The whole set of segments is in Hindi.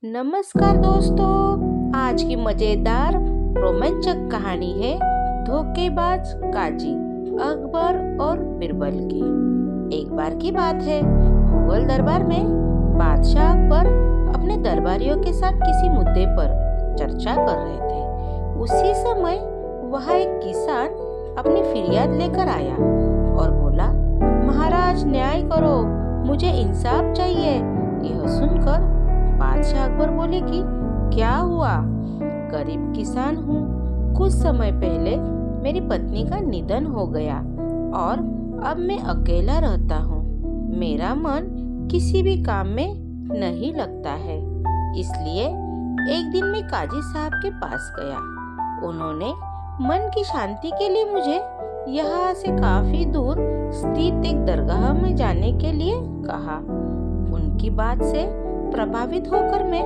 नमस्कार दोस्तों, आज की मजेदार रोमांचक कहानी है धोखेबाज काजी, अकबर और बिरबल की। एक बार की बात है, मुगल दरबार में बादशाह अकबर अपने दरबारियों के साथ किसी मुद्दे पर चर्चा कर रहे थे। उसी समय वहाँ एक किसान अपनी फिरियाद लेकर आया और बोला, महाराज न्याय करो, मुझे इंसाफ चाहिए। यह सुनकर बादशाह अकबर बोले कि क्या हुआ? गरीब किसान हूँ, कुछ समय पहले मेरी पत्नी का निधन हो गया और अब मैं अकेला रहता हूँ। मेरा मन किसी भी काम में नहीं लगता है, इसलिए एक दिन मैं काजी साहब के पास गया। उन्होंने मन की शांति के लिए मुझे यहाँ से काफी दूर स्थित एक दरगाह में जाने के लिए कहा। उनकी बात से प्रभावित होकर मैं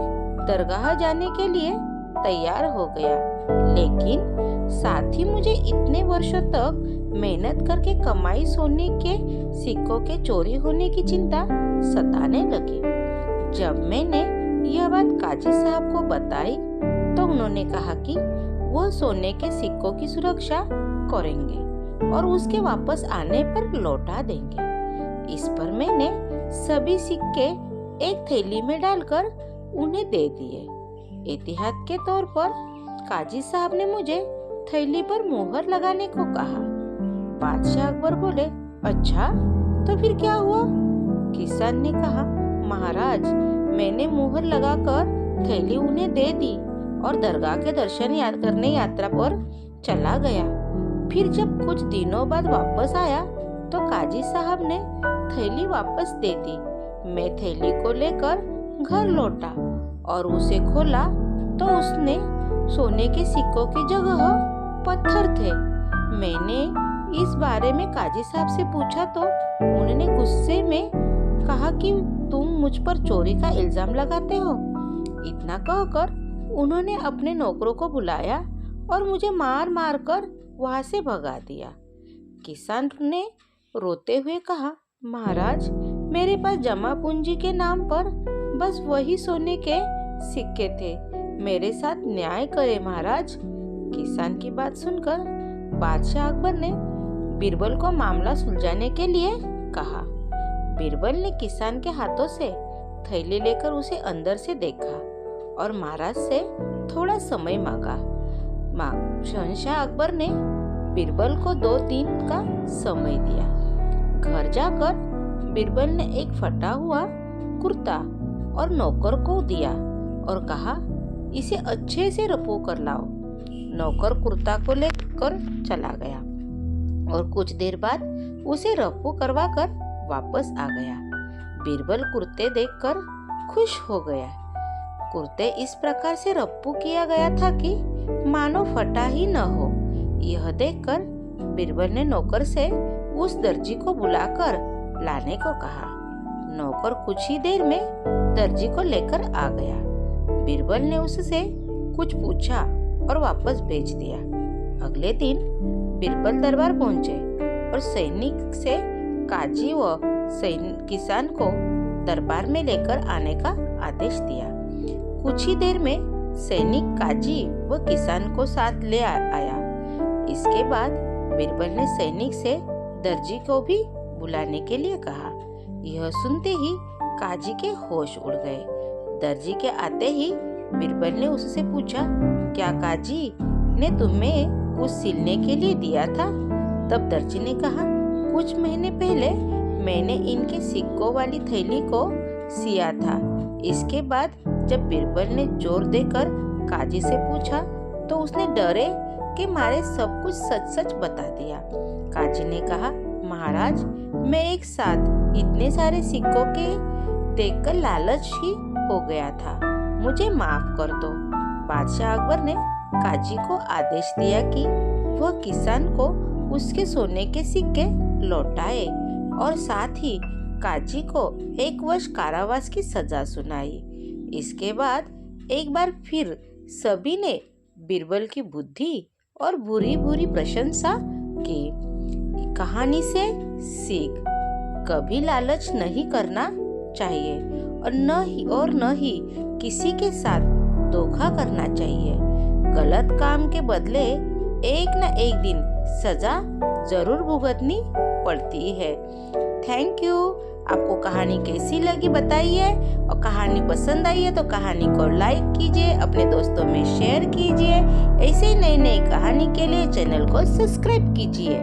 दरगाह जाने के लिए तैयार हो गया, लेकिन साथ ही मुझे इतने वर्षों तक मेहनत करके कमाई सोने के सिक्कों के चोरी होने की चिंता सताने लगी। जब मैंने यह बात काजी साहब को बताई तो उन्होंने कहा कि वह सोने के सिक्कों की सुरक्षा करेंगे और उसके वापस आने पर लौटा देंगे। इस पर मैंने सभी सिक्के एक थैली में डालकर उन्हें दे दिए। एहतियात के तौर पर काजी साहब ने मुझे थैली पर मोहर लगाने को कहा। बादशाह अकबर बोले, अच्छा तो फिर क्या हुआ? किसान ने कहा, महाराज मैंने मोहर लगाकर थैली उन्हें दे दी और दरगाह के दर्शन करने यात्रा पर चला गया। फिर जब कुछ दिनों बाद वापस आया तो काजी साहब ने थैली वापस दे दी। मैं थैली को लेकर घर लौटा और उसे खोला तो उसने सोने के सिक्कों की जगह पत्थर थे। मैंने इस बारे में काजी साहब से पूछा तो उन्होंने गुस्से में कहा कि तुम मुझ पर चोरी का इल्जाम लगाते हो। इतना कहकर उन्होंने अपने नौकरों को बुलाया और मुझे मार मार कर वहां से भगा दिया। किसान ने रोते हुए कहा, महाराज मेरे पास जमा पूंजी के नाम पर बस वही सोने के सिक्के थे, मेरे साथ न्याय करे महाराज। किसान की बात सुनकर बादशाह अकबर ने बिरबल को मामला सुलझाने के लिए कहा। बिरबल ने किसान के हाथों से थैली लेकर उसे अंदर से देखा और महाराज से थोड़ा समय मांगा। शहंशाह अकबर ने बिरबल को 2 दिन का समय दिया। घर जाकर बिरबल ने एक फटा हुआ कुर्ता और नौकर को दिया और कहा, इसे अच्छे से रफू कर लाओ। नौकर कुर्ता को लेकर चला गया और कुछ देर बाद उसे रफू करवा कर वापस आ गया। बिरबल कुर्ते देखकर खुश हो गया। कुर्ते इस प्रकार से रफू किया गया था कि मानो फटा ही न हो। यह देखकर बिरबल ने नौकर से उस दर्जी को बुलाकर लाने को कहा। नौकर कुछ ही देर में दर्जी को लेकर आ गया। बिरबल ने उससे कुछ पूछा और वापस भेज दिया। अगले दिन बिरबल दरबार पहुंचे और सैनिक से काजी व किसान को दरबार में लेकर आने का आदेश दिया। कुछ ही देर में सैनिक काजी व किसान को साथ ले आया। इसके बाद बिरबल ने सैनिक से दर्जी को भी बुलाने के लिए कहा। यह सुनते ही काजी के होश उड़ गए। दर्जी के आते ही बिरबल ने उससे पूछा, क्या काजी ने तुम्हें कुछ सिलने के लिए दिया था? तब दर्जी ने कहा, कुछ महीने पहले मैंने इनके सिक्कों वाली थैली को सिया था। इसके बाद जब बिरबल ने जोर देकर काजी से पूछा तो उसने डरे के मारे सब कुछ सच सच बता दिया। काजी ने कहा, महाराज मैं एक साथ इतने सारे सिक्कों के देखकर लालच ही हो गया था, मुझे माफ कर दो। बादशाह अकबर ने काजी को आदेश दिया कि वह किसान को उसके सोने के सिक्के लौटाए और साथ ही काजी को 1 वर्ष कारावास की सजा सुनाई। इसके बाद एक बार फिर सभी ने बिरबल की बुद्धि और बुरी बुरी प्रशंसा की। कहानी से सीख, कभी लालच नहीं करना चाहिए और न ही किसी के साथ धोखा करना चाहिए। गलत काम के बदले एक न एक दिन सजा जरूर भुगतनी पड़ती है। Thank you. आपको कहानी कैसी लगी बताइए, और कहानी पसंद आई है तो कहानी को लाइक कीजिए, अपने दोस्तों में शेयर कीजिए। ऐसे नई नई कहानी के लिए चैनल को सब्सक्राइब कीजिए।